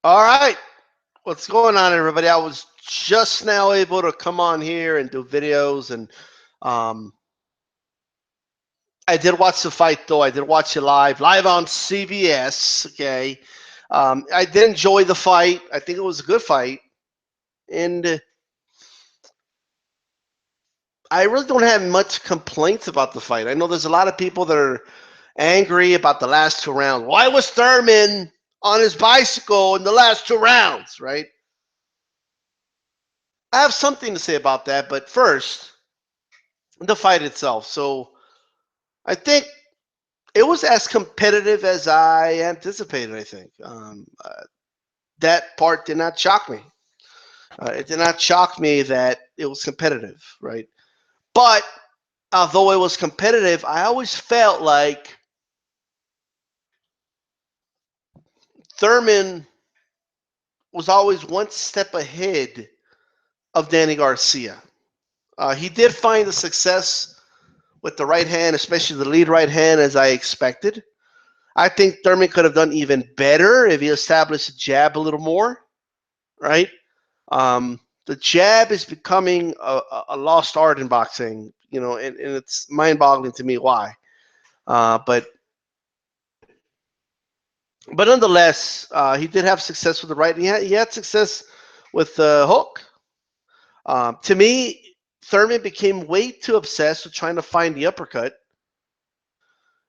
All right, what's going on, everybody? I was just now able to come on here and do videos, and um, I did watch the fight, though. I did watch it live on CBS. Okay, I did enjoy the fight. I think it was a good fight, and I really don't have much complaints about the fight. I know there's a lot of people that are angry about the last two rounds. Why was Thurman on his bicycle in the last two rounds? Right? I have something to say about that, but first, the fight itself. So I think it was as competitive as I anticipated. I think that part did not shock me. It did not shock me that it was competitive, right? But although it was competitive, I always felt like Thurman was always one step ahead of Danny Garcia. He did find the success with the right hand, especially the lead right hand, as I expected. I think Thurman could have done even better if he established a jab a little more, right? The jab is becoming a lost art in boxing, and it's mind-boggling to me why. But nonetheless, he did have success with the right. He had success with the hook. To me, Thurman became way too obsessed with trying to find the uppercut,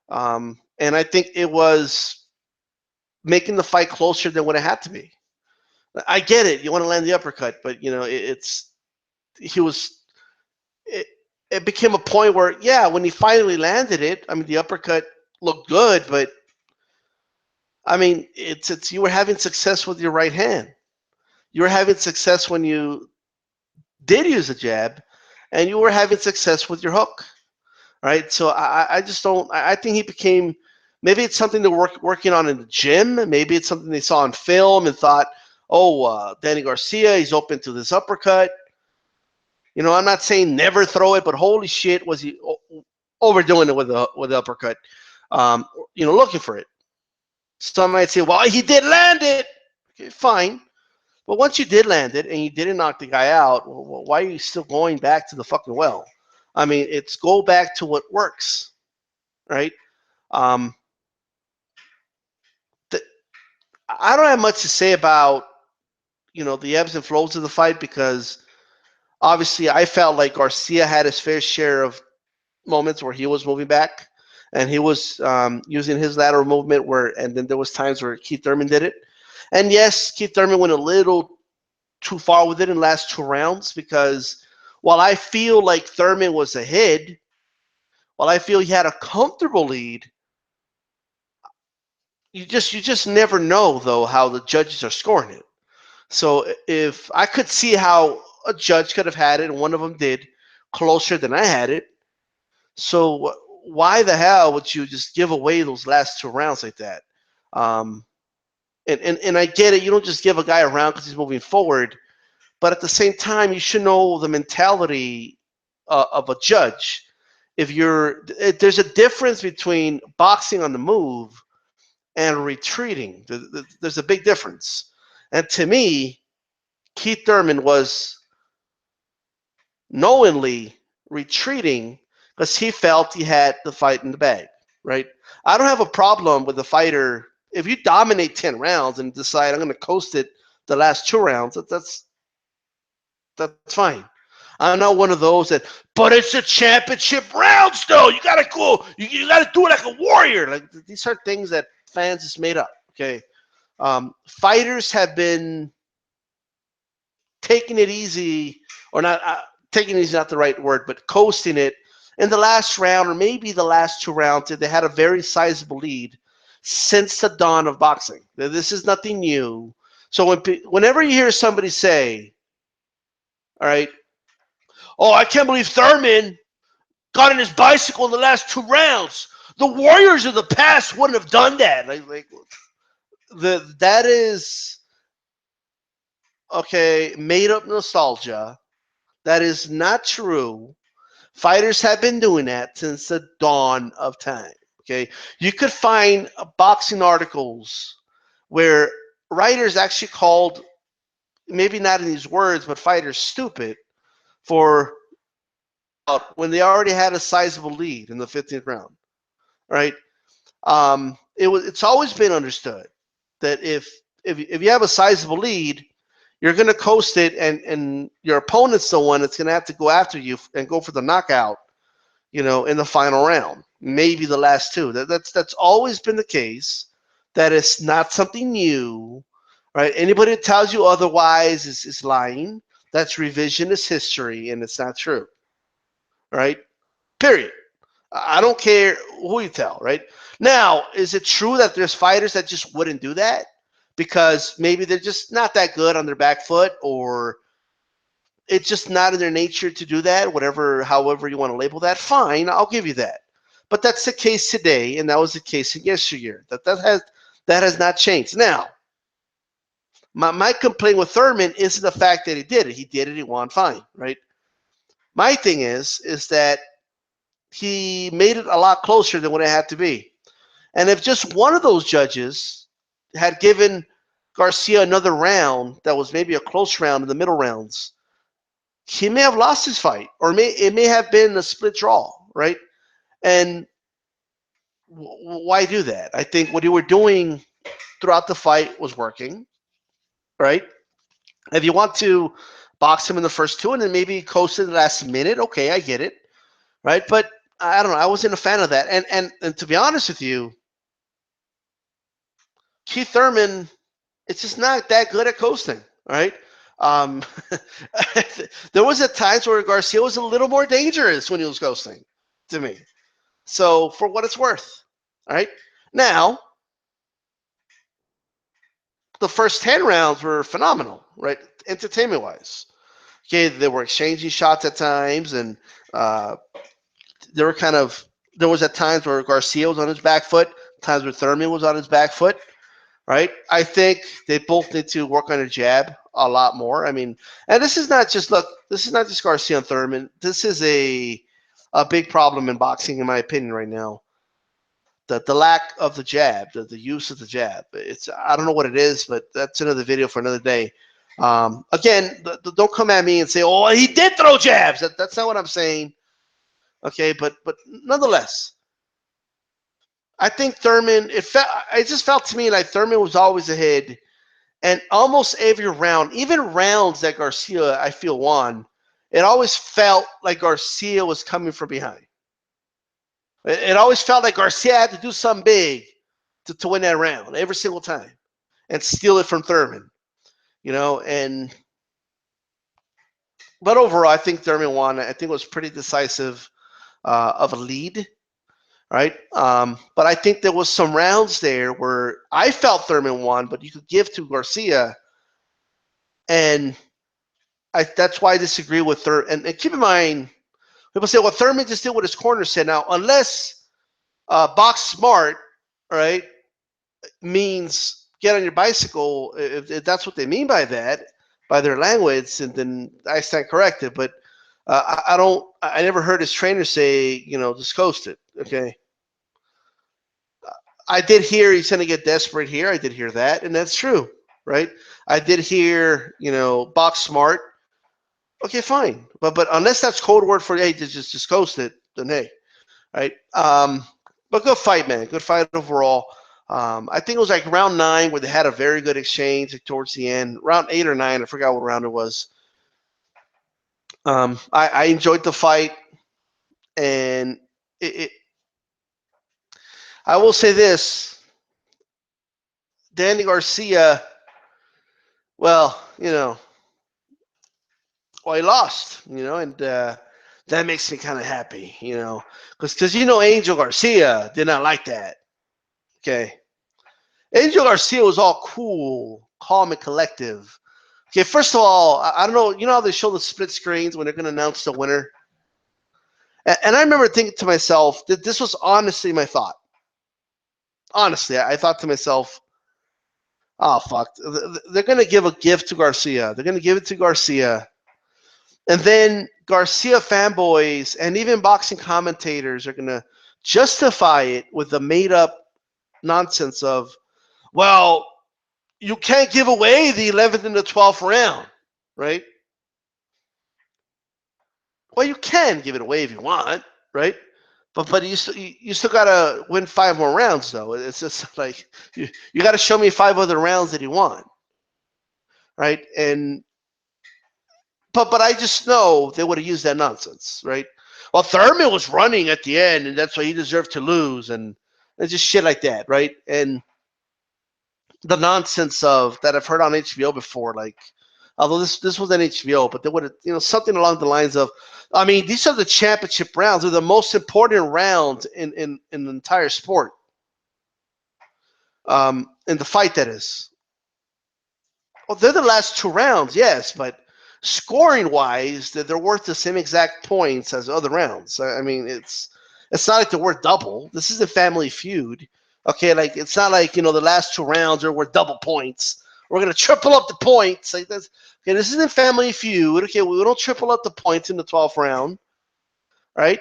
and I think it was making the fight closer than what it had to be. I get it. You want to land the uppercut, but it's he was. It, it became a point where, yeah, when he finally landed it, I mean, the uppercut looked good, but I mean, it's you were having success with your right hand. You were having success when you did use a jab, and you were having success with your hook, right? So I just don't. I think he became. Maybe it's something they're working on in the gym. Maybe it's something they saw on film and thought, oh, Danny Garcia, he's open to this uppercut. I'm not saying never throw it, but holy shit, was he overdoing it with the uppercut? Looking for it. Some might say, well, he did land it. Okay, fine. But once you did land it and you didn't knock the guy out, well, why are you still going back to the fucking well? I mean, it's go back to what works, right? Um, the, I don't have much to say about the ebbs and flows of the fight because obviously I felt like Garcia had his fair share of moments where he was moving back and he was using his lateral movement and then there was times where Keith Thurman did it. And yes, Keith Thurman went a little too far with it in the last two rounds because while I feel like Thurman was ahead, while I feel he had a comfortable lead, you just never know though how the judges are scoring it. So if I could see how a judge could have had it, and one of them did, closer than I had it, so why the hell would you just give away those last two rounds like that? Um, and I get it. You don't just give a guy a round because he's moving forward, but at the same time, you should know the mentality of a judge. There's a difference between boxing on the move and retreating. There's a big difference. And to me, Keith Thurman was knowingly retreating because he felt he had the fight in the bag, right? I don't have a problem with the fighter if you dominate 10 rounds and decide I'm going to coast it the last two rounds. That's fine. I'm not one of those that, but it's a championship rounds though. You gotta go. You gotta do it like a warrior. Like these are things that fans just made up. Okay, fighters have been taking it easy, or not taking it easy, not the right word, but coasting it in the last round, or maybe the last two rounds. They had a very sizable lead since the dawn of boxing. This is nothing new. So whenever you hear somebody say, "All right, oh, I can't believe Thurman got on his bicycle in the last two rounds. The Warriors of the past wouldn't have done that." That is okay, made up nostalgia. That is not true. Fighters have been doing that since the dawn of time. Okay, you could find boxing articles where writers actually called, maybe not in these words, but fighters stupid for when they already had a sizable lead in the 15th round, right? It's always been understood that if you have a sizable lead, you're going to coast it, and your opponent's the one that's going to have to go after you and go for the knockout, in the final round, maybe the last two. That's always been the case. That is not something new, right? Anybody that tells you otherwise is lying. That's revisionist history, and it's not true, right? Period. I don't care who you tell, right? Now, is it true that there's fighters that just wouldn't do that because maybe they're just not that good on their back foot, or it's just not in their nature to do that, however you want to label that? Fine, I'll give you that. But that's the case today, and that was the case in yesteryear. That has not changed. Now, my complaint with Thurman isn't the fact that he did it. He did it, he won, fine, right? My thing is that he made it a lot closer than what it had to be. And if just one of those judges had given Garcia another round that was maybe a close round in the middle rounds, he may have lost his fight, or it may have been a split draw, right? And why do that? I think what he were doing throughout the fight was working, right? If you want to box him in the first two and then maybe coast in the last minute, okay, I get it, right? But I don't know. I wasn't a fan of that. And to be honest with you, Keith Thurman, it's just not that good at coasting, right? Um, there was at times where Garcia was a little more dangerous when he was coasting to me. So for what it's worth, all right? Now, the first 10 rounds were phenomenal, right? Entertainment-wise. Okay, they were exchanging shots at times, and uh, there was at times where Garcia was on his back foot, times where Thurman was on his back foot, right? I think they both need to work on a jab a lot more. I mean, and this is not just Garcia and Thurman. This is a big problem in boxing, in my opinion, right now. The lack of the jab, the use of the jab. I don't know what it is, but that's another video for another day. Again, don't come at me and say, "Oh, he did throw jabs." That's not what I'm saying. Okay, but nonetheless, I think Thurman. It just felt to me like Thurman was always ahead, and almost every round, even rounds that Garcia I feel won, it always felt like Garcia was coming from behind. It always felt like Garcia had to do something big to win that round every single time and steal it from Thurman, and but overall, I think Thurman won. I think it was pretty decisive of a lead, right? But I think there was some rounds there where I felt Thurman won, but you could give to Garcia, and that's why I disagree with Thurman. And keep in mind, people say, well, Thurman just did what his corner said. Now, unless box smart, right, means get on your bicycle, if that's what they mean by that, by their language, and then I stand corrected. But I never heard his trainer say, just coast it. Okay. I did hear he's going to get desperate here. I did hear that, and that's true, right? I did hear, box smart. Okay, fine. But unless that's code word for, hey, just coast it, then hey, right? But good fight, man. Good fight overall. I think it was like round 9 where they had a very good exchange towards the end. Round 8 or 9, I forgot what round it was. I enjoyed the fight, and I will say this: Danny Garcia, well, he lost, and that makes me kind of happy, because Angel Garcia did not like that. Okay, Angel Garcia was all cool, calm, and collective. Okay, first of all, I don't know. You know how they show the split screens when they're going to announce the winner? And I remember thinking to myself that this was honestly my thought. Honestly, I thought to myself, oh, fuck. They're going to give a gift to Garcia. They're going to give it to Garcia. And then Garcia fanboys and even boxing commentators are going to justify it with the made-up nonsense of, well, you can't give away the 11th and the 12th round, right? Well, you can give it away if you want, right? But you still gotta win 5 more rounds though. It's just like you got to show me 5 other rounds that you won, right? And but I just know they would have used that nonsense, right? Well, Thurman was running at the end, and that's why he deserved to lose, and just shit like that, right? And the nonsense of that I've heard on HBO before, like although this was on HBO, but they would have something along the lines of, I mean, these are the championship rounds. They're the most important rounds in the entire sport. In the fight, that is. Well, they're the last 2 rounds, yes, but scoring wise, they're worth the same exact points as other rounds. I mean, it's not like they're worth double. This is a Family Feud. Okay, like it's not like the last 2 rounds are worth double points. We're gonna triple up the points. Like this. Okay, this isn't Family Feud. Okay, we don't triple up the points in the 12th round, right?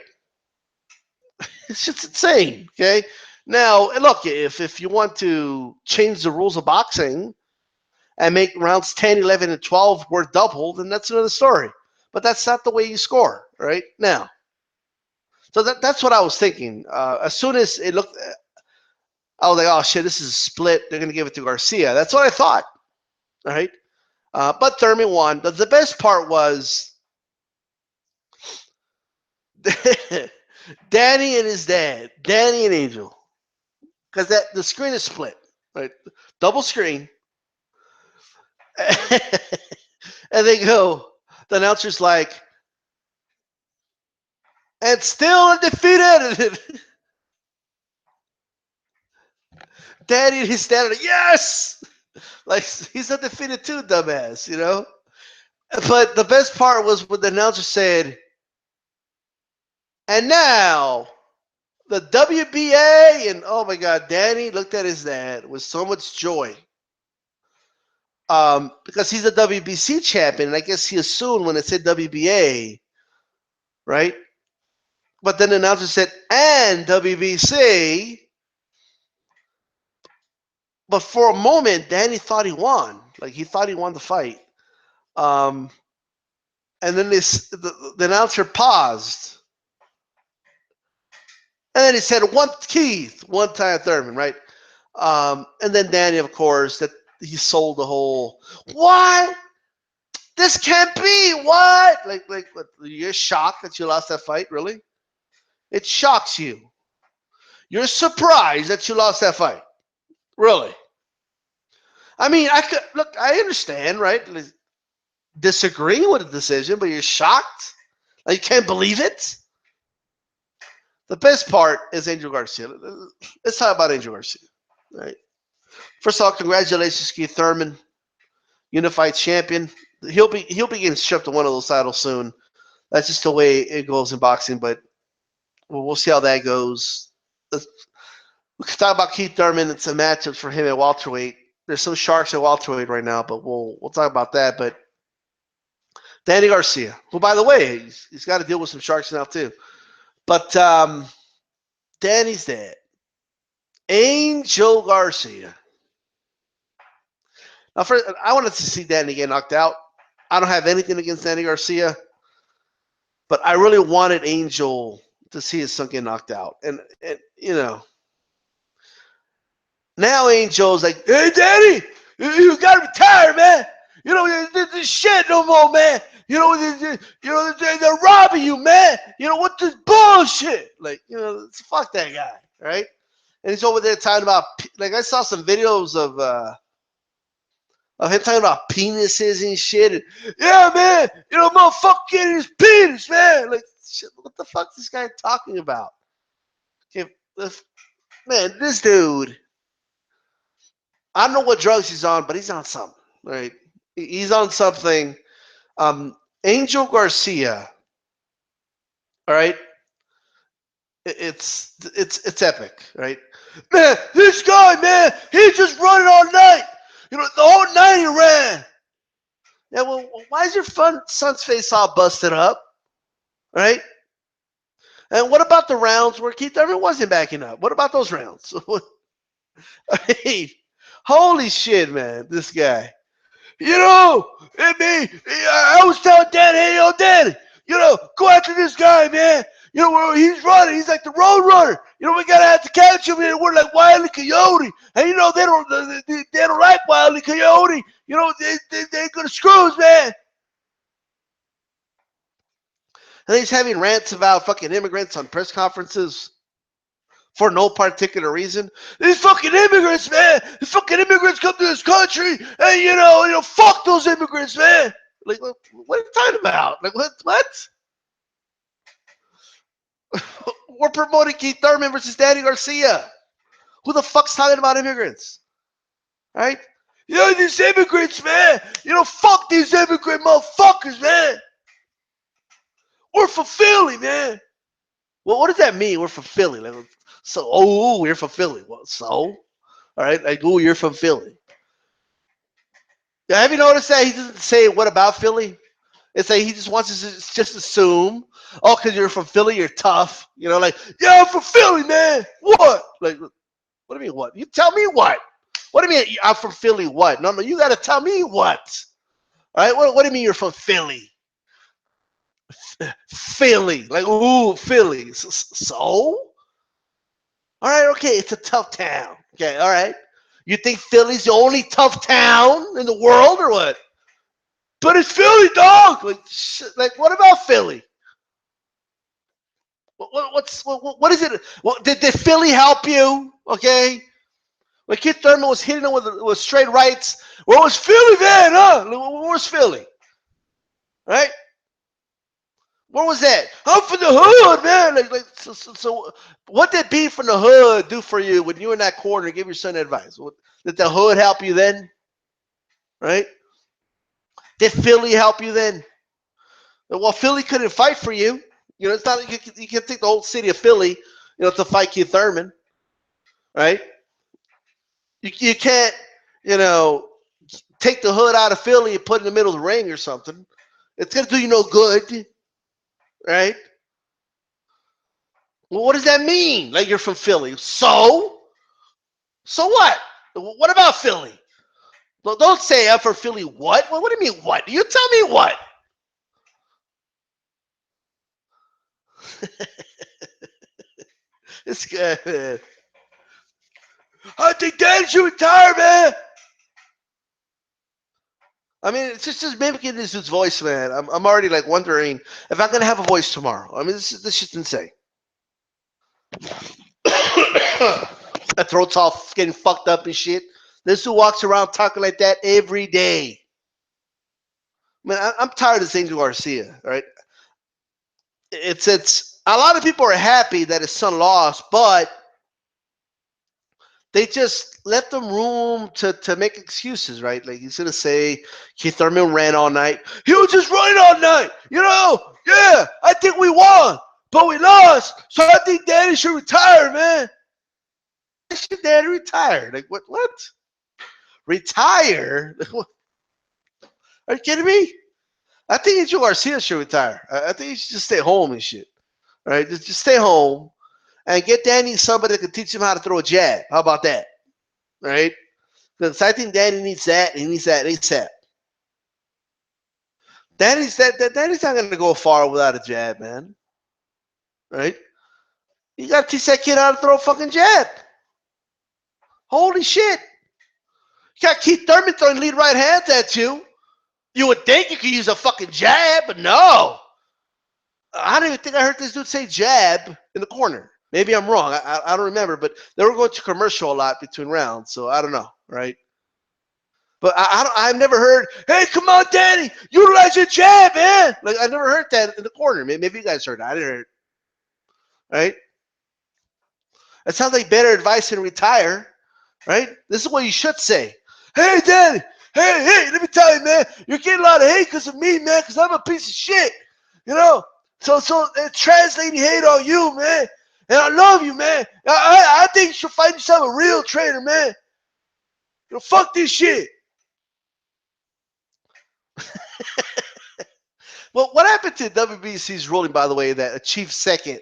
It's just insane. Okay, now look, if you want to change the rules of boxing and make rounds 10, 11, and 12 worth double, then that's another story. But that's not the way you score, right? Now, so that's what I was thinking. As soon as it looked, I was like, oh shit, this is a split. They're going to give it to Garcia. That's what I thought, right? But Thurman won. The best part was Danny and his dad, Danny and Angel, because the screen is split, right? Double screen. And they go, the announcer's like, and still undefeated. Danny and his dad are like, yes! Like, he's undefeated too, dumbass. But the best part was when the announcer said, and now, the WBA, and oh my God, Danny looked at his dad with so much joy. Because he's a WBC champion, and I guess he assumed when it said WBA, right? But then the announcer said, and WBC. But for a moment, Danny thought he won. Like, he thought he won the fight. Um, and then the announcer paused. And then he said, one Keith, one time Thurman, right? And then Danny, of course, that he sold the whole, what? This can't be, what? Like what, you're shocked that you lost that fight, really? It shocks you. You're surprised that you lost that fight. Really? I mean, I understand, right? Disagreeing with the decision, but you're shocked? Like, you can't believe it? The best part is Angel Garcia. Let's talk about Angel Garcia. Right. First of all, congratulations, Keith Thurman, unified champion. He'll be getting stripped of one of those titles soon. That's just the way it goes in boxing. But we'll see how that goes. We can talk about Keith Thurman. It's a matchup for him at welterweight. There's some sharks at welterweight right now, but we'll talk about that. But Danny Garcia, who, by the way, he's got to deal with some sharks now too. But Danny's dad, Angel Garcia. Now, first, I wanted to see Danny get knocked out. I don't have anything against Danny Garcia, but I really wanted Angel to see his son get knocked out. And now Angel's like, hey, Danny, you got to retire, man. This shit no more, man. They're robbing you, man. What this bullshit? Like, fuck that guy, right? And he's over there talking about, like, I saw some videos of him talking about penises and shit. And, yeah, man, motherfucker getting his penis, man. Like, shit, what the fuck is this guy talking about? Okay, man, this dude, I don't know what drugs he's on, but he's on something, right? He's on something. Angel Garcia, all right? It's epic, right? Man, this guy, man, he's just running all night. The whole night he ran. Yeah, well, why is your son's face all busted up, right? And what about the rounds where Keith Thurman wasn't backing up? What about those rounds? I mean, Holy shit, man, this guy. I was telling Dad, hey, yo, Dad, go after this guy, man. He's running. He's like the road runner. We gotta have to catch him. And we're like Wile E. Coyote, and they don't like Wile E. Coyote. They're gonna screw us, man. And he's having rants about fucking immigrants on press conferences for no particular reason. These fucking immigrants, man. These fucking immigrants come to this country, and fuck those immigrants, man. Like, what are you talking about? Like, what? We're promoting Keith Thurman versus Danny Garcia. Who the fuck's talking about immigrants? Right? These immigrants, man. Fuck these immigrant motherfuckers, man. We're from Philly, man. Well, what does that mean? We're from Philly. Like, so, we're from Philly. Well, so? All right, like, you're from Philly. Have you noticed that he doesn't say what about Philly? It's like he just wants to just assume, because you're from Philly, you're tough. Like, yeah, I'm from Philly, man. What? Like, what do you mean what? You tell me what? What do you mean I'm from Philly? What? No, you got to tell me what. All right, what do you mean you're from Philly? Philly, like, Philly. So? All right, okay, it's a tough town. Okay, all right. You think Philly's the only tough town in the world or what? But it's Philly, dog. Like what about Philly? What is it? Did Philly help you? Okay. Like Keith Thurman was hitting him with straight rights. Where was Philly then, huh? Where's Philly? Right? Where was that? I'm from the hood, man. So what did being from the hood do for you when you were in that corner and give your son advice? Did the hood help you then? Right? Did Philly help you then? Well, Philly couldn't fight for you. It's not like you can take the whole city of Philly, to fight Keith Thurman, right? You can't, take the hood out of Philly and put it in the middle of the ring or something. It's gonna do you no good, right? Well, what does that mean? Like you're from Philly, so what? What about Philly? Well, don't say I'm from Philly. What? Well, what do you mean what? You tell me what? This guy, man. I think Dad should retire, man. I mean, it's just mimicking this dude's voice, man. I'm already like wondering if I'm gonna have a voice tomorrow. I mean, this shit's insane. My throat's all getting fucked up and shit. This dude walks around talking like that every day. Man, I'm tired of saying to Garcia, right? It's a lot of people are happy that his son lost, but they just let them room to make excuses, right? Like he's gonna say Keith Thurman ran all night. He was just running all night, Yeah, I think we won, but we lost. So I think Daddy should retire, man. Why should Daddy retire? Like what? What? Retire? Are you kidding me? I think Angel Garcia should retire. I think he should just stay home and shit. Right? Just stay home and get Danny somebody that can teach him how to throw a jab. How about that? Right? Because I think Danny needs that. He needs that ASAP. Danny's not going to go far without a jab, man. Right? You got to teach that kid how to throw a fucking jab. Holy shit. You got Keith Thurman throwing lead right hands at you. You would think you could use a fucking jab, but no. I don't even think I heard this dude say jab in the corner. Maybe I'm wrong. I don't remember, but they were going to commercial a lot between rounds, so I don't know, right? But I've never heard, hey, come on, Danny, utilize your jab, man. Like I never heard that in the corner. Maybe you guys heard that. I didn't hear it, right? That sounds like better advice than retire, right? This is what you should say. Hey, Danny, hey, let me tell you, man, you're getting a lot of hate because of me, man, because I'm a piece of shit, So it's translating hate on you, man. And I love you, man. I think you should find yourself a real trainer, man. Fuck this shit. Well, what happened to WBC's ruling, by the way, that a chief second,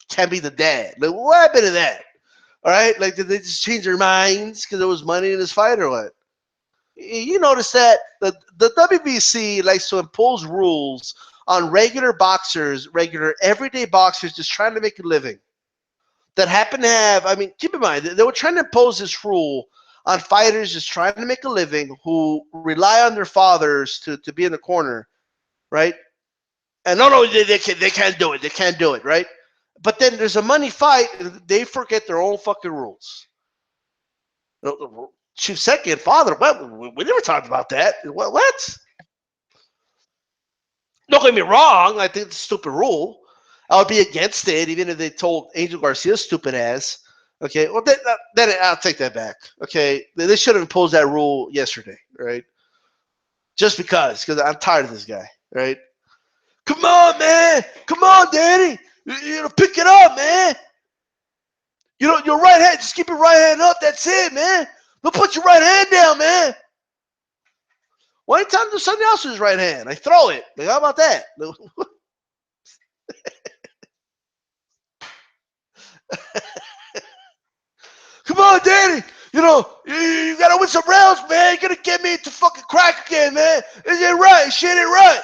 can be the dad? Like, what happened to that? All right, like did they just change their minds because there was money in this fight or what? You notice that the WBC likes to impose rules on regular boxers, regular everyday boxers just trying to make a living that happen to have, I mean, keep in mind, they were trying to impose this rule on fighters just trying to make a living who rely on their fathers to be in the corner, right? And no, they can't do it. They can't do it, right? But then there's a money fight, and they forget their own fucking rules. Chief second father, what? We never talked about that. What? Don't get me wrong. I think it's a stupid rule. I would be against it, even if they told Angel Garcia's stupid ass. Okay, well then I'll take that back. Okay, they should have imposed that rule yesterday, right? Just because I'm tired of this guy, right? Come on, man. Come on, Danny. Pick it up, man. Your right hand. Just keep your right hand up. That's it, man. Don't put your right hand down, man. Why don't you tell him to do something else with his right hand? Like throw it. Like, how about that? Come on, Danny. You gotta win some rounds, man. You gotta get me to fucking crack again, man. Is it right? Shit ain't right.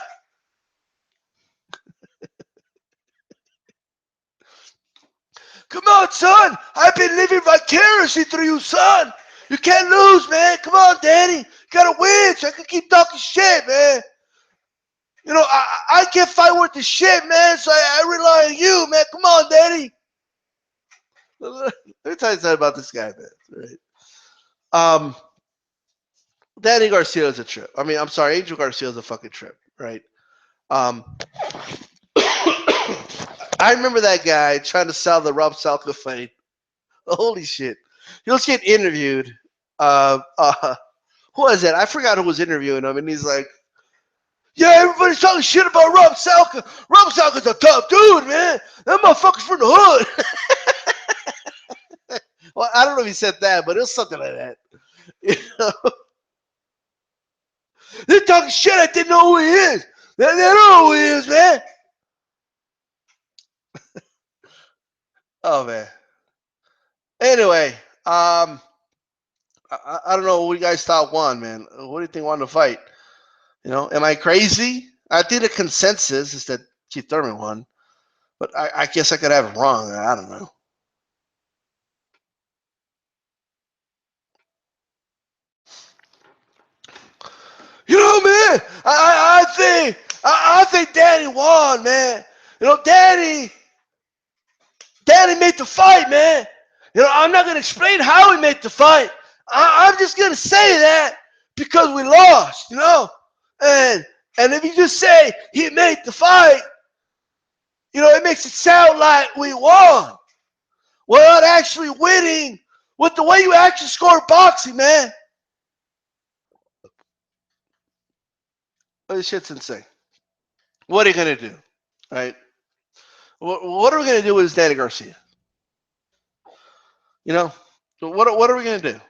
Come on, son. I've been living vicariously through you, son. You can't lose, man. Come on, Danny. You gotta win so I can keep talking shit, man. I can't fight worth the shit, man, so I rely on you, man. Come on, Danny. Let me tell you something about this guy, man. Right? Danny Garcia is a trip. I mean, I'm sorry, Angel Garcia is a fucking trip, right? Um, I remember that guy trying to sell the Rob Salka fight. Holy shit. He was getting interviewed. Who was that? I forgot who was interviewing him, and he's like, yeah, everybody's talking shit about Rob Salka. Rob Salka's a tough dude, man. That motherfucker's from the hood. Well, I don't know if he said that, but it was something like that. You know? They're talking shit. I didn't know who he is. They don't know who he is, man. Oh, man. Anyway, I don't know what you guys thought won, man. What do you think won the fight? Am I crazy? I think the consensus is that Keith Thurman won, but I guess I could have it wrong. I don't know. Man, I think Danny won, man. Danny made the fight, man. I'm not gonna explain how he made the fight. I'm just gonna say that because we lost, and if you just say he made the fight, it makes it sound like we won. Without actually winning with the way you actually score boxing, man. This shit's insane. What are you gonna do, right? What are we gonna do with Danny Garcia? What are we gonna do?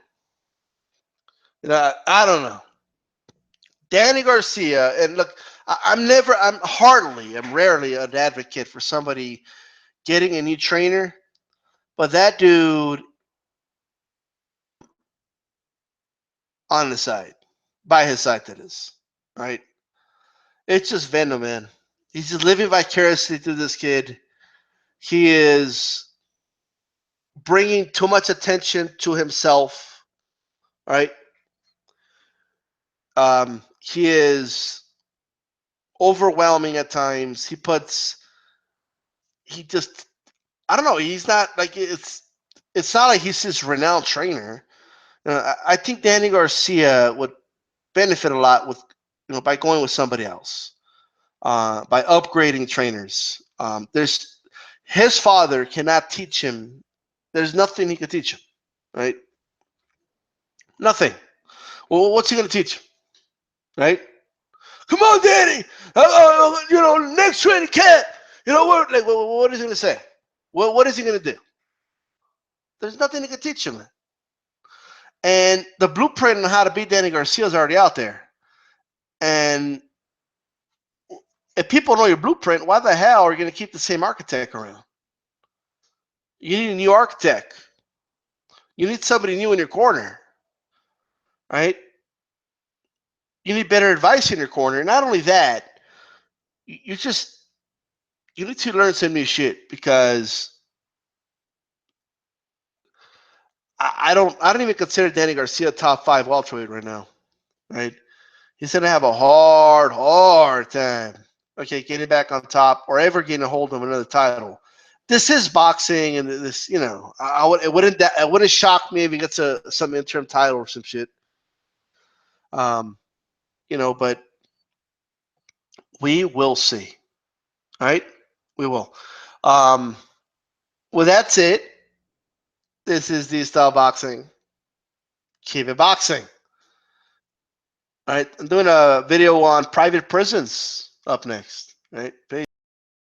I don't know. Danny Garcia, and look, I'm rarely an advocate for somebody getting a new trainer, but that dude on the side, by his side, that is, right? It's just Venom, man. He's just living vicariously through this kid. He is bringing too much attention to himself, right? He is overwhelming at times. He just, I don't know. He's not like it's not like he's this renowned trainer. I think Danny Garcia would benefit a lot with, by going with somebody else, by upgrading trainers. There's his father cannot teach him. There's nothing he could teach him, right? Nothing. Well, what's he going to teach him, right? Come on, Danny. Next training camp. What is he going to say? What is he going to do? There's nothing he can teach him. And the blueprint on how to beat Danny Garcia is already out there. And if people know your blueprint, why the hell are you going to keep the same architect around? You need a new architect. You need somebody new in your corner, right? You need better advice in your corner. Not only that, you just you need to learn some new shit because I don't even consider Danny Garcia top 5 welterweight right now, right? He's gonna have a hard time. Okay, getting back on top or ever getting a hold of another title. This is boxing, and this, it wouldn't shock me if he gets some interim title or some shit. Um, but we will see. All right, we will. Um, well, that's it. This is DStyleBoxing. Keep it boxing. All right, I'm doing a video on private prisons up next. All right, peace.